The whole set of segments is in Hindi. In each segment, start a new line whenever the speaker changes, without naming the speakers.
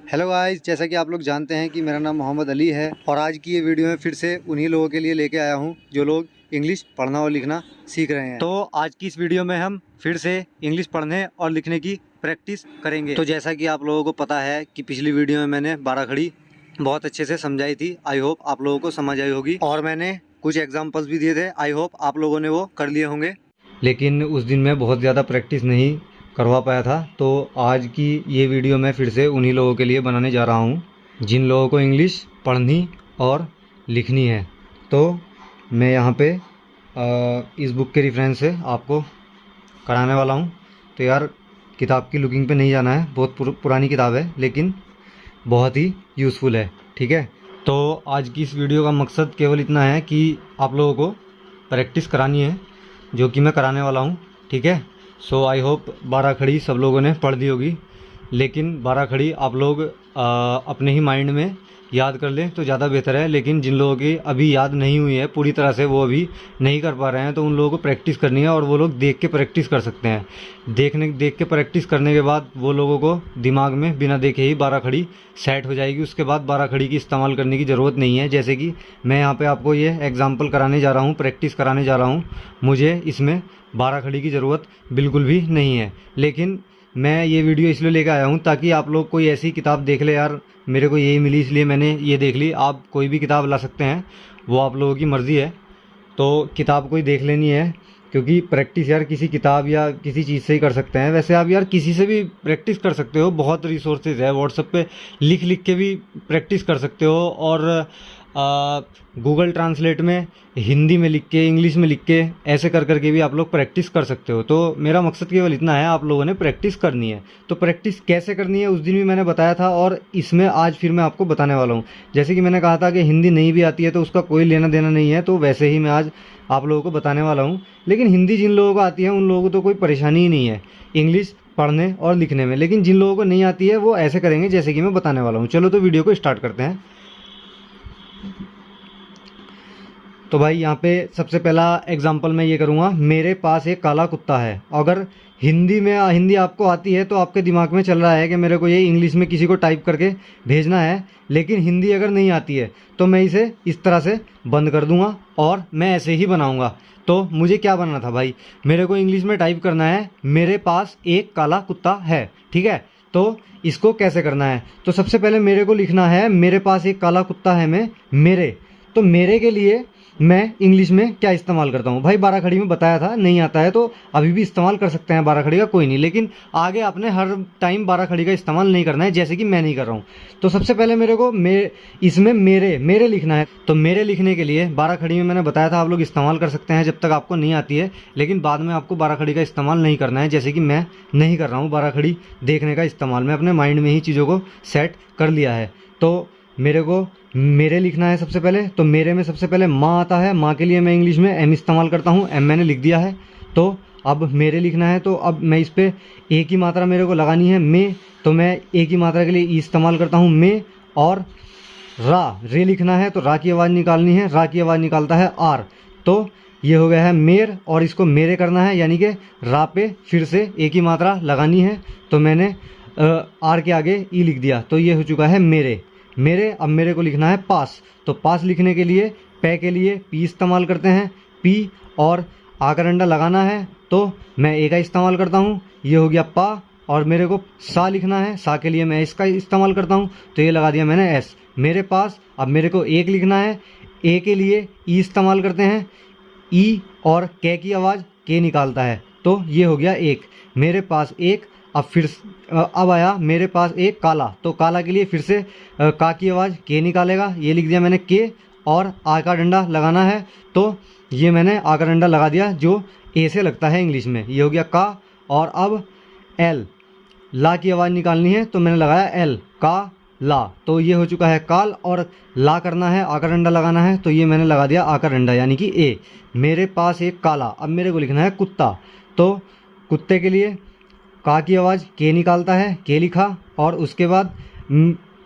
हेलो गाइस, जैसा कि आप लोग जानते हैं कि मेरा नाम मोहम्मद अली है और आज की ये वीडियो में फिर से उन्हीं लोगों के लिए लेके आया हूं जो लोग इंग्लिश पढ़ना और लिखना सीख रहे हैं। तो आज की इस वीडियो में हम फिर से इंग्लिश पढ़ने और लिखने की प्रैक्टिस करेंगे। तो जैसा कि आप लोगों को पता है कि पिछली वीडियो में मैंने बाराखड़ी बहुत अच्छे से समझाई थी। आई होप आप लोगों को समझ आई होगी और मैंने कुछ एग्जाम्पल्स भी दिए थे। आई होप आप लोगों ने वो कर लिए होंगे, लेकिन उस दिन मैं बहुत ज़्यादा प्रैक्टिस नहीं करवा पाया था। तो आज की ये वीडियो मैं फिर से उन्हीं लोगों के लिए बनाने जा रहा हूँ जिन लोगों को इंग्लिश पढ़नी और लिखनी है। तो मैं यहाँ पे इस बुक के रेफरेंस से आपको कराने वाला हूँ। तो यार, किताब की लुकिंग पे नहीं जाना है, बहुत पुरानी किताब है लेकिन बहुत ही यूज़फुल है। ठीक है, तो आज की इस वीडियो का मकसद केवल इतना है कि आप लोगों को प्रैक्टिस करानी है, जो कि मैं कराने वाला हूँ। ठीक है, सो आई होप बाराखड़ी सब लोगों ने पढ़ दी होगी, लेकिन बाराखड़ी आप लोग अपने ही माइंड में याद कर लें तो ज़्यादा बेहतर है। लेकिन जिन लोगों की अभी याद नहीं हुई है पूरी तरह से, वो अभी नहीं कर पा रहे हैं, तो उन लोगों को प्रैक्टिस करनी है और वो लोग देख के प्रैक्टिस कर सकते हैं। देख के प्रैक्टिस करने के बाद वो लोगों को दिमाग में बिना देखे ही बाराखड़ी सेट हो जाएगी। उसके बाद बाराखड़ी की इस्तेमाल करने की ज़रूरत नहीं है। जैसे कि मैं यहाँ पे आपको ये एग्जांपल कराने जा रहा हूँ, प्रैक्टिस कराने जा रहा हूँ, मुझे इसमें बाराखड़ी की ज़रूरत बिल्कुल भी नहीं है। लेकिन मैं ये वीडियो इसलिए लेकर आया हूँ ताकि आप लोग कोई ऐसी किताब देख ले, यार मेरे को यही मिली इसलिए मैंने ये देख ली। आप कोई भी किताब ला सकते हैं, वो आप लोगों की मर्ज़ी है। तो किताब कोई देख लेनी है, क्योंकि प्रैक्टिस यार किसी किताब या किसी चीज़ से ही कर सकते हैं। वैसे आप यार किसी से भी प्रैक्टिस कर सकते हो, बहुत रिसोर्सेज है। व्हाट्सएप पे लिख लिख के भी प्रैक्टिस कर सकते हो और गूगल ट्रांसलेट में हिंदी में लिख के, इंग्लिश में लिख के, ऐसे कर करके भी आप लोग प्रैक्टिस कर सकते हो। तो मेरा मकसद केवल इतना है, आप लोगों ने प्रैक्टिस करनी है। तो प्रैक्टिस कैसे करनी है उस दिन भी मैंने बताया था और इसमें आज फिर मैं आपको बताने वाला हूँ। जैसे कि मैंने कहा था कि हिंदी नहीं भी आती है तो उसका कोई लेना देना नहीं है, तो वैसे ही मैं आज आप लोगों को बताने वाला हूँ। लेकिन हिंदी जिन लोगों को आती है उन लोगों को तो कोई परेशानी ही नहीं है इंग्लिश पढ़ने और लिखने में। लेकिन जिन लोगों को नहीं आती है वो ऐसे करेंगे जैसे कि मैं बताने वाला हूँ। चलो तो वीडियो को स्टार्ट करते हैं। तो भाई यहाँ पे सबसे पहला एग्जाम्पल मैं ये करूँगा, मेरे पास एक काला कुत्ता है। अगर हिंदी आपको आती है तो आपके दिमाग में चल रहा है कि मेरे को ये इंग्लिश में किसी को टाइप करके भेजना है। लेकिन हिंदी अगर नहीं आती है तो मैं इसे इस तरह से बंद कर दूंगा और मैं ऐसे ही बनाऊंगा। तो मुझे क्या बनना था भाई, मेरे को इंग्लिश में टाइप करना है मेरे पास एक काला कुत्ता है। ठीक है, तो इसको कैसे करना है, तो सबसे पहले मेरे को लिखना है मेरे पास एक काला कुत्ता है में मेरे। तो मेरे के लिए मैं इंग्लिश में क्या इस्तेमाल करता हूँ भाई, बाराखड़ी में बताया था। नहीं आता है तो अभी भी इस्तेमाल कर सकते हैं बाराखड़ी का, कोई नहीं। लेकिन आगे आपने हर टाइम बाराखड़ी का इस्तेमाल नहीं करना है, जैसे कि मैं नहीं कर रहा हूँ। तो सबसे पहले मेरे को इसमें मेरे लिखना है। तो मेरे लिखने के लिए बाराखड़ी में मैंने बताया था आप लोग इस्तेमाल कर सकते हैं जब तक आपको नहीं आती है, लेकिन बाद में आपको बाराखड़ी का इस्तेमाल नहीं करना है, जैसे कि मैं नहीं कर रहा हूँ बाराखड़ी देखने का इस्तेमाल। मैं अपने माइंड में ही चीज़ों को सेट कर लिया है। तो मेरे को मेरे लिखना है सबसे पहले। तो मेरे में सबसे पहले माँ आता है, माँ के लिए मैं इंग्लिश में एम इस्तेमाल करता हूँ, एम मैंने लिख दिया है। तो अब मेरे लिखना है, तो अब मैं इस पर एक ही मात्रा मेरे को लगानी है में, तो मैं एक ही मात्रा के लिए ई इस्तेमाल करता हूँ में। और रे लिखना है तो रा की आवाज़ निकालनी है, रा की आवाज़ निकालता है आर। तो ये हो गया है मेर, और इसको मेरे करना है, यानी कि रा पे फिर से एक ही मात्रा लगानी है। तो मैंने आर के आगे ई लिख दिया, तो ये हो चुका है मेरे। अब मेरे को लिखना है पास। तो पास लिखने के लिए पे के लिए पी इस्तेमाल करते हैं, पी, और आ का डंडा लगाना है तो मैं ए का इस्तेमाल करता हूँ, ये हो गया पा। और मेरे को सा लिखना है, सा के लिए मैं इसका इस्तेमाल करता हूँ, तो ये लगा दिया मैंने एस। मेरे पास अब मेरे को एक लिखना है, ए के लिए ई इस्तेमाल करते हैं, ई और के की आवाज़ के निकालता है, तो ये हो गया एक। मेरे पास एक। अब आया मेरे पास एक काला, तो काला के लिए फिर से का की आवाज़ के निकालेगा, ये लिख दिया मैंने के। और आ का डंडा लगाना है, तो ये मैंने आ का डंडा लगा दिया जो ए से लगता है इंग्लिश में, ये हो गया का। और अब एल, ला की आवाज़ निकालनी है तो मैंने लगाया एल, का ला, तो ये हो चुका है काल। और ला करना है, आ का डंडा लगाना है, तो ये मैंने लगा दिया आ का डंडा, यानी कि ए। मेरे पास एक काला। अब मेरे को लिखना है कुत्ता, तो कुत्ते के लिए का की आवाज़ के निकालता है, के लिखा। और उसके बाद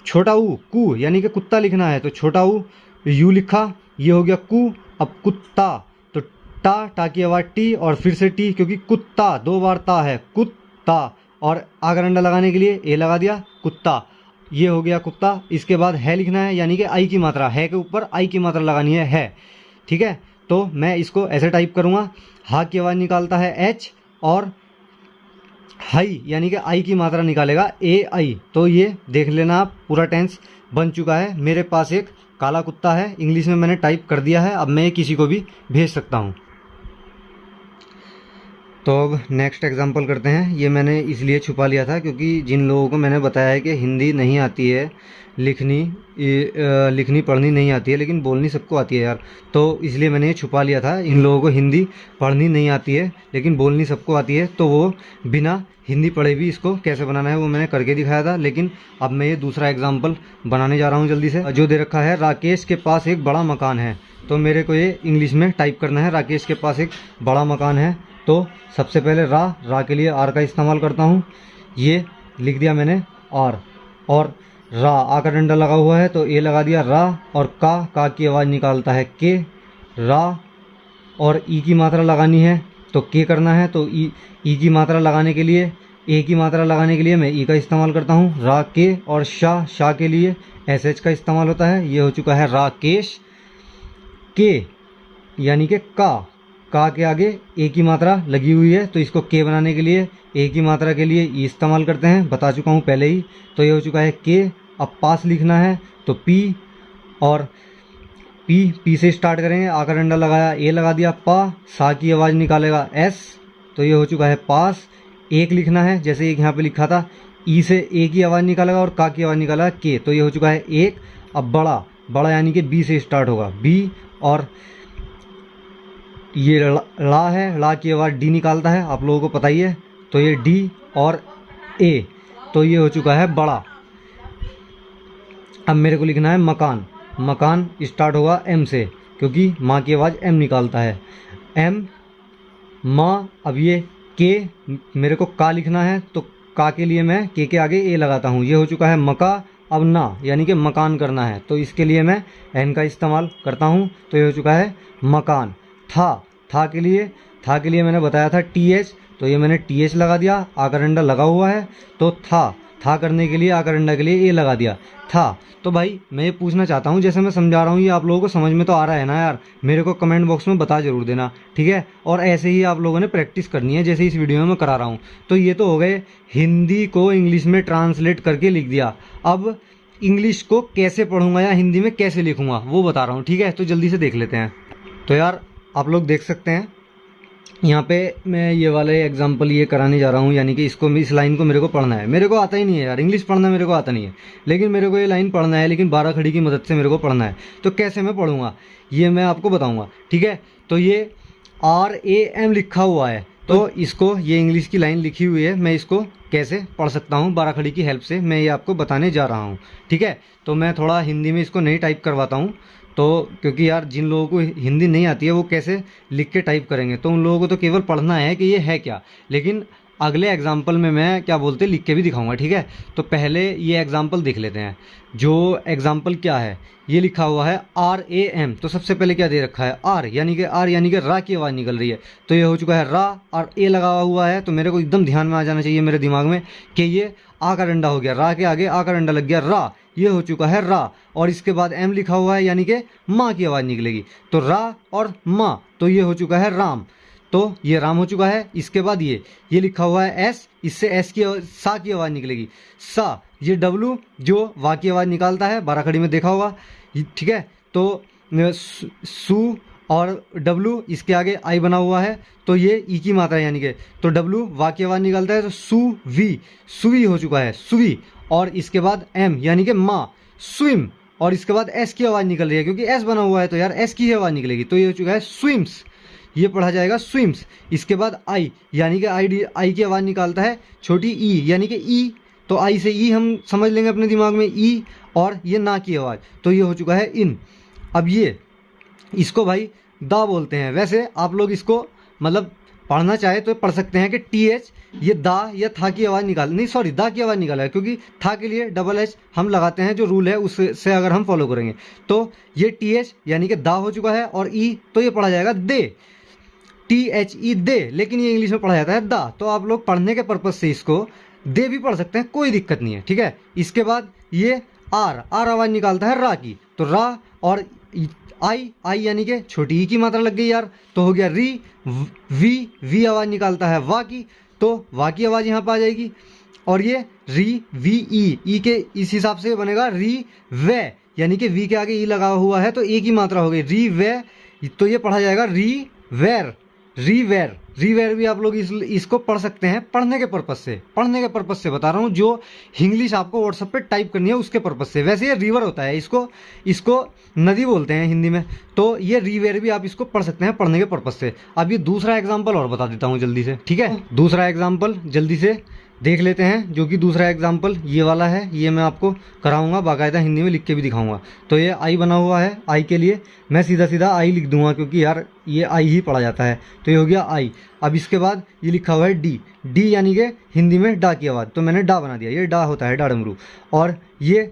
छोटा ऊ कू, यानी कि कुत्ता लिखना है, तो छोटा ऊ यू लिखा, ये हो गया कू। अब कुत्ता, तो टा की आवाज़ टी और फिर से टी, क्योंकि कुत्ता 2 बार ता है, कुत्ता। और आगरंडा लगाने के लिए ए लगा दिया, कुत्ता। ये हो गया कुत्ता। इसके बाद है लिखना है, यानी कि आई की मात्रा, है के ऊपर आई की मात्रा लगानी है। ठीक है, तो मैं इसको ऐसे टाइप करूँगा, हा की आवाज़ निकालता है एच, और हाई यानी कि आई की मात्रा निकालेगा ए आई। तो ये देख लेना आप, पूरा टेंस बन चुका है। मेरे पास एक काला कुत्ता है, इंग्लिश में मैंने टाइप कर दिया है। अब मैं ये किसी को भी भेज सकता हूँ। तो अब नेक्स्ट एग्जांपल करते हैं। ये मैंने इसलिए छुपा लिया था क्योंकि जिन लोगों को मैंने बताया है कि हिंदी नहीं आती है, लिखनी पढ़नी नहीं आती है, लेकिन बोलनी सबको आती है यार, तो इसलिए मैंने ये छुपा लिया था। इन लोगों को हिंदी पढ़नी नहीं आती है लेकिन बोलनी सबको आती है, तो वो बिना हिंदी पढ़े भी इसको कैसे बनाना है वो मैंने करके दिखाया था। लेकिन अब मैं ये दूसरा एग्जाम्पल बनाने जा रहा हूँ जल्दी से। जो दे रखा है, राकेश के पास एक बड़ा मकान है, तो मेरे को ये इंग्लिश में टाइप करना है। राकेश के पास एक बड़ा मकान है, तो सबसे पहले रा के लिए आर का इस्तेमाल करता हूँ। ये लिख दिया मैंने आर, और रा आ का डंडा लगा हुआ है तो ए लगा दिया रा, और का की आवाज़ निकालता है के, रा, और ई की मात्रा लगानी है तो के करना है। तो ई की मात्रा लगाने के लिए, ए की मात्रा लगाने के लिए मैं ई का इस्तेमाल करता हूँ, रा के, और शाह के लिए एस एच का इस्तेमाल होता है। ये हो चुका है राकेश। के यानी कि का के आगे ए की मात्रा लगी हुई है, तो इसको के बनाने के लिए ए की मात्रा के लिए ई इस्तेमाल करते हैं, बता चुका हूँ पहले ही। तो ये हो चुका है के। अब पास लिखना है तो पी, और पी से स्टार्ट करेंगे, आ का डंडा लगाया, ए लगा दिया, पा, सा की आवाज़ निकालेगा एस, तो ये हो चुका है पास। एक लिखना है, जैसे एक यहाँ पे लिखा था, ई से ए की आवाज़ निकालेगा और का की आवाज़ निकालेगा के, तो ये हो चुका है एक। अब बड़ा यानी कि बी से स्टार्ट होगा, बी, और ये ला है, ला की आवाज़ डी निकालता है, आप लोगों को पता ही है, तो ये डी और ए, तो ये हो चुका है बड़ा। अब मेरे को लिखना है मकान स्टार्ट होगा एम से, क्योंकि माँ की आवाज़ एम निकालता है, एम, माँ। अब ये के, मेरे को का लिखना है, तो का के लिए मैं के आगे ए लगाता हूँ। ये हो चुका है मका। अब ना यानी कि मकान करना है, तो इसके लिए मैं एन का इस्तेमाल करता हूँ, तो ये हो चुका है मकान। था के लिए मैंने बताया था टी एच, तो ये मैंने टी एच लगा दिया, आ का डंडा लगा हुआ है, तो था करने के लिए आ का डंडा के लिए ए लगा दिया, था। तो भाई मैं ये पूछना चाहता हूँ, जैसे मैं समझा रहा हूँ ये आप लोगों को समझ में तो आ रहा है ना यार? मेरे को कमेंट बॉक्स में बता जरूर देना, ठीक है? और ऐसे ही आप लोगों ने प्रैक्टिस करनी है, जैसे इस वीडियो में मैं करा रहा हूँ। तो ये तो हो गए हिंदी को इंग्लिश में ट्रांसलेट करके लिख दिया। अब इंग्लिश को कैसे पढ़ूंगा या हिंदी में कैसे लिखूंगा वो बता रहा हूँ, ठीक है? तो जल्दी से देख लेते हैं। तो यार आप लोग देख सकते हैं यहाँ पे मैं ये वाले एग्जाम्पल ये कराने जा रहा हूँ, यानी कि इसको, इस लाइन को मेरे को पढ़ना है। मेरे को आता ही नहीं है यार, इंग्लिश पढ़ना मेरे को आता नहीं है, लेकिन मेरे को ये लाइन पढ़ना है, लेकिन 12 खड़ी की मदद से मेरे को पढ़ना है। तो कैसे मैं पढ़ूंगा ये मैं आपको बताऊंगा, ठीक है? तो ये RAM लिखा हुआ है, तो इसको, ये इंग्लिश की लाइन लिखी हुई है, मैं इसको कैसे पढ़ सकता हूँ 12 खड़ी की हेल्प से, मैं ये आपको बताने जा रहा हूँ, ठीक है? तो मैं थोड़ा हिंदी में इसको नहीं टाइप करवाता हूँ, तो क्योंकि यार जिन लोगों को हिंदी नहीं आती है वो कैसे लिख के टाइप करेंगे? तो उन लोगों को तो केवल पढ़ना है कि ये है क्या, लेकिन अगले एग्जाम्पल में मैं क्या बोलते लिख के भी दिखाऊंगा, ठीक है? तो पहले ये एग्जाम्पल देख लेते हैं। जो एग्जाम्पल क्या है, ये लिखा हुआ है RAM, तो सबसे पहले क्या दे रखा है आर, यानी कि रा की आवाज़ निकल रही है, तो ये हो चुका है रा, और ए लगा हुआ है, तो मेरे को एकदम ध्यान में आ जाना चाहिए मेरे दिमाग में कि ये आ का डंडा हो गया, रा के आगे आ का डंडा लग गया, रा, ये हो चुका है रा, और इसके बाद एम लिखा हुआ है, यानी कि माँ की आवाज़ निकलेगी, तो रा और माँ, तो ये हो चुका है राम, तो ये राम हो चुका है। इसके बाद ये लिखा हुआ है एस, इससे एस की सा की आवाज़ निकलेगी, सा, ये डब्लू जो वा की आवाज़ निकालता है, 12 खड़ी में देखा होगा, ठीक है? तो सू और डब्लू, इसके आगे आई बना हुआ है, तो ये ई की मात्रा यानी कि, तो डब्लू वा की आवाज़ निकालता है, तो सुवी हो चुका है, सुवी, और इसके बाद एम यानी कि माँ, स्विम, और इसके बाद एस की आवाज़ निकल रही है, क्योंकि एस बना हुआ है तो यार एस की ही आवाज़ निकलेगी, तो ये हो चुका है स्विम्स, ये पढ़ा जाएगा स्विम्स। इसके बाद आई, यानी कि आई की आवाज़ निकालता है छोटी ई, यानी कि ई, तो आई से ई हम समझ लेंगे अपने दिमाग में, ई, और ये ना की आवाज़, तो ये हो चुका है इन। अब ये इसको भाई दा बोलते हैं, वैसे आप लोग इसको मतलब पढ़ना चाहे तो पढ़ सकते हैं कि TH, ये दा या था की आवाज़ दा की आवाज़ निकाला है, क्योंकि था के लिए डबल एच हम लगाते हैं, जो रूल है उससे अगर हम फॉलो करेंगे, तो ये TH यानी कि दा हो चुका है, और ई, तो ये पढ़ा जाएगा दे, THE दे, लेकिन ये इंग्लिश में पढ़ा जाता है दा, तो आप लोग पढ़ने के पर्पज़ से इसको दे भी पढ़ सकते हैं, कोई दिक्कत नहीं है, ठीक है? इसके बाद ये आर आवाज़ निकालता है रा की, तो रा, और आई यानी कि छोटी ई की मात्रा लग गई यार, तो हो गया री। वी आवाज़ निकालता है वा की, तो वा की आवाज़ यहाँ पर आ जाएगी। और ये री वी ई के इस हिसाब से बनेगा री वे, यानी कि वी के आगे ई लगा हुआ है तो ए की मात्रा हो गई री वे, तो ये पढ़ा जाएगा री वेर। री वेर भी आप लोग इसको पढ़ सकते हैं पढ़ने के पर्पज से बता रहा हूँ, जो इंग्लिश आपको व्हाट्सएप पे टाइप करनी है उसके पर्पज से। वैसे ये रिवर होता है, इसको नदी बोलते हैं हिंदी में, तो ये रिवेर भी आप इसको पढ़ सकते हैं पढ़ने के पर्पज से। अब ये दूसरा एग्जाम्पल और बता देता हूँ जल्दी से, ठीक है। दूसरा एग्जाम्पल जल्दी से देख लेते हैं, जो कि दूसरा एग्जाम्पल ये वाला है, ये मैं आपको कराऊंगा बाकायदा हिंदी में लिख के भी दिखाऊंगा। तो ये आई बना हुआ है, आई के लिए मैं सीधा आई लिख दूंगा क्योंकि यार ये आई ही पढ़ा जाता है, तो ये हो गया आई। अब इसके बाद ये लिखा हुआ है डी यानी कि हिंदी में डा की आवाज़, तो मैंने डा बना दिया, ये डा होता है डा डमरू। और ये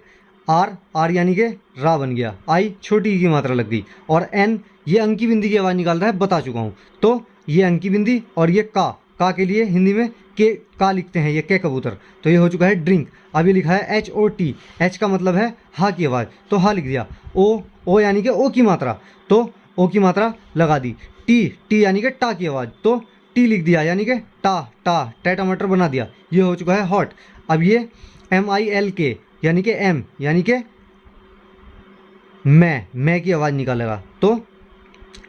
आर यानी कि रा बन गया, आई छोटी ई की मात्रा लग गई, और एन ये अंकी बिंदी की आवाज़ निकालता है, बता चुका हूँ। तो ये अंकी बिंदी, और ये का के लिए हिंदी में के का लिखते हैं, ये के कबूतर, तो ये हो चुका है ड्रिंक। अभी लिखा है एच ओ टी, एच का मतलब है हा की आवाज़, तो हा लिख दिया। ओ यानी कि ओ की मात्रा, तो ओ की मात्रा लगा दी। टी यानी कि टा की आवाज़, तो टी लिख दिया, यानी कि टा टमाटर बना दिया, ये हो चुका है हॉट। अब ये MILK यानी कि एम यानी कि मैं की आवाज़ निकालेगा, तो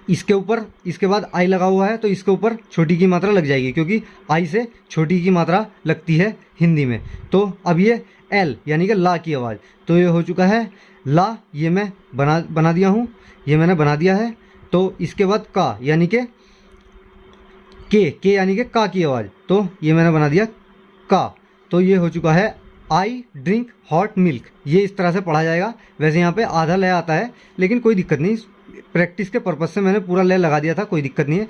इसके ऊपर इसके बाद आई लगा हुआ है, तो इसके ऊपर छोटी की मात्रा लग जाएगी क्योंकि आई से छोटी की मात्रा लगती है हिंदी में। तो अब ये एल यानी कि ला की आवाज़, तो ये हो चुका है ला, ये मैं बना दिया हूँ, ये मैंने बना दिया है। तो इसके बाद का यानी कि के यानी कि का की आवाज़, तो ये मैंने बना दिया का, तो ये हो चुका है आई ड्रिंक हॉट मिल्क। ये इस तरह से पढ़ा जाएगा। वैसे यहाँ पे आधा लय आता है, लेकिन कोई दिक्कत नहीं, प्रैक्टिस के पर्पज़ से मैंने पूरा लय लगा दिया था, कोई दिक्कत नहीं है।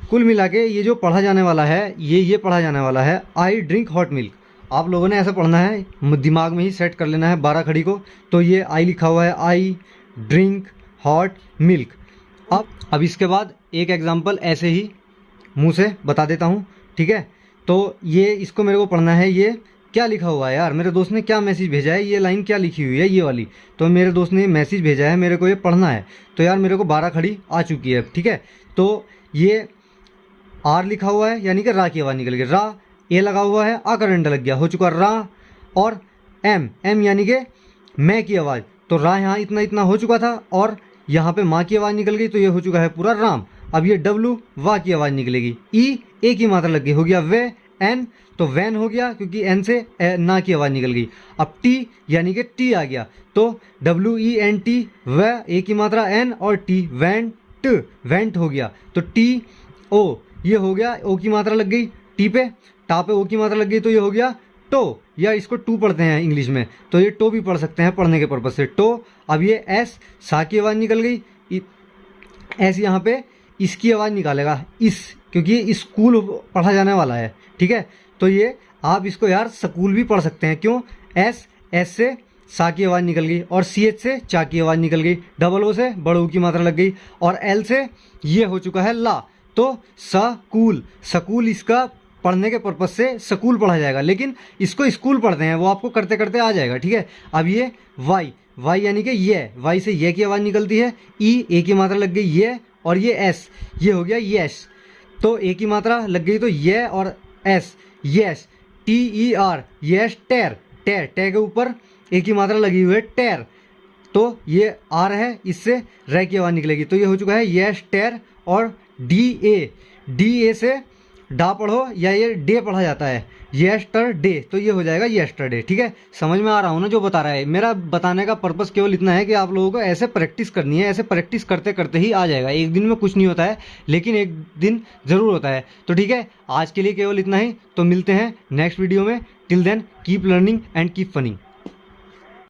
कुल मिला के ये जो पढ़ा जाने वाला है, ये पढ़ा जाने वाला है आई ड्रिंक हॉट मिल्क। आप लोगों ने ऐसा पढ़ना है, दिमाग में ही सेट कर लेना है 12 खड़ी को। तो ये आई लिखा हुआ है, आई ड्रिंक हॉट मिल्क। अब इसके बाद एक एग्जाम्पल ऐसे ही मुँह से बता देता हूँ, ठीक है। तो ये इसको मेरे को पढ़ना है, ये क्या लिखा हुआ है यार, मेरे दोस्त ने क्या मैसेज भेजा है, ये लाइन क्या लिखी हुई है ये वाली, तो मेरे दोस्त ने मैसेज भेजा है, मेरे को ये पढ़ना है। तो यार मेरे को 12 खड़ी आ चुकी है, ठीक है। तो ये आर लिखा हुआ है यानी कि रा की आवाज़ निकल गई, रा, ए लगा हुआ है, आ का डंडा लग गया, हो चुका रा। और एम यानी कि मैं की आवाज़, तो रा यहाँ इतना हो चुका था, और यहाँ पे माँ की आवाज़ निकल गई, तो ये हो चुका है पूरा राम। अब ये डब्लू वाह की आवाज़ निकलेगी, ई ए की मात्रा लग गई, हो गया वे। एन तो वैन हो गया क्योंकि एन से ना की आवाज़ निकल गई। अब टी यानी कि टी आ गया, तो WENT व ए की मात्रा एन, और टी वेंट हो गया, तो टी ओ ये हो गया, ओ की मात्रा लग गई टी पे, टा पे ओ की मात्रा लग गई, तो ये हो गया टो, या इसको टू पढ़ते हैं इंग्लिश में, तो ये टो भी पढ़ सकते हैं पढ़ने के पर्पज से, टो। अब ये एस सा की आवाज़ निकल गई, एस यहाँ पे इसकी आवाज़ निकालेगा, इस, क्योंकि ये स्कूल पढ़ा जाने वाला है, ठीक है। तो ये आप इसको यार स्कूल भी पढ़ सकते हैं, क्यों, एस से सा की आवाज़ निकल गई, और CH से चा की आवाज़ निकल गई, डबल ओ से बड़ ओ की मात्रा लग गई, और एल से ये हो चुका है ला, तो स्कूल इसका पढ़ने के पर्पज से स्कूल पढ़ा जाएगा, लेकिन इसको स्कूल पढ़ते हैं, वो आपको करते करते आ जाएगा, ठीक है। अब ये वाई यानी कि ये, वाई से ये की आवाज़ निकलती है, ई ए की मात्रा लग गई ये, और ये एस, ये हो गया यस, तो ए की मात्रा लग गई, तो ये और एस यस, TER यस, टेर के ऊपर ए की मात्रा लगी हुई है टेर, तो ये आर है, इससे रे की आवाज़ निकलेगी, तो ये हो चुका है यस टेर। और डी ए से डा पढ़ो, या ये डे पढ़ा जाता है, यस्टरडे, तो ये हो जाएगा यस्टरडे, ठीक है। समझ में आ रहा हूँ ना जो बता रहा है, मेरा बताने का पर्पस केवल इतना है कि आप लोगों को ऐसे प्रैक्टिस करनी है, ऐसे प्रैक्टिस करते करते ही आ जाएगा। एक दिन में कुछ नहीं होता है, लेकिन एक दिन ज़रूर होता है। तो ठीक है, आज के लिए केवल इतना ही, तो मिलते हैं नेक्स्ट वीडियो में। Till then keep learning and keep फनिंग।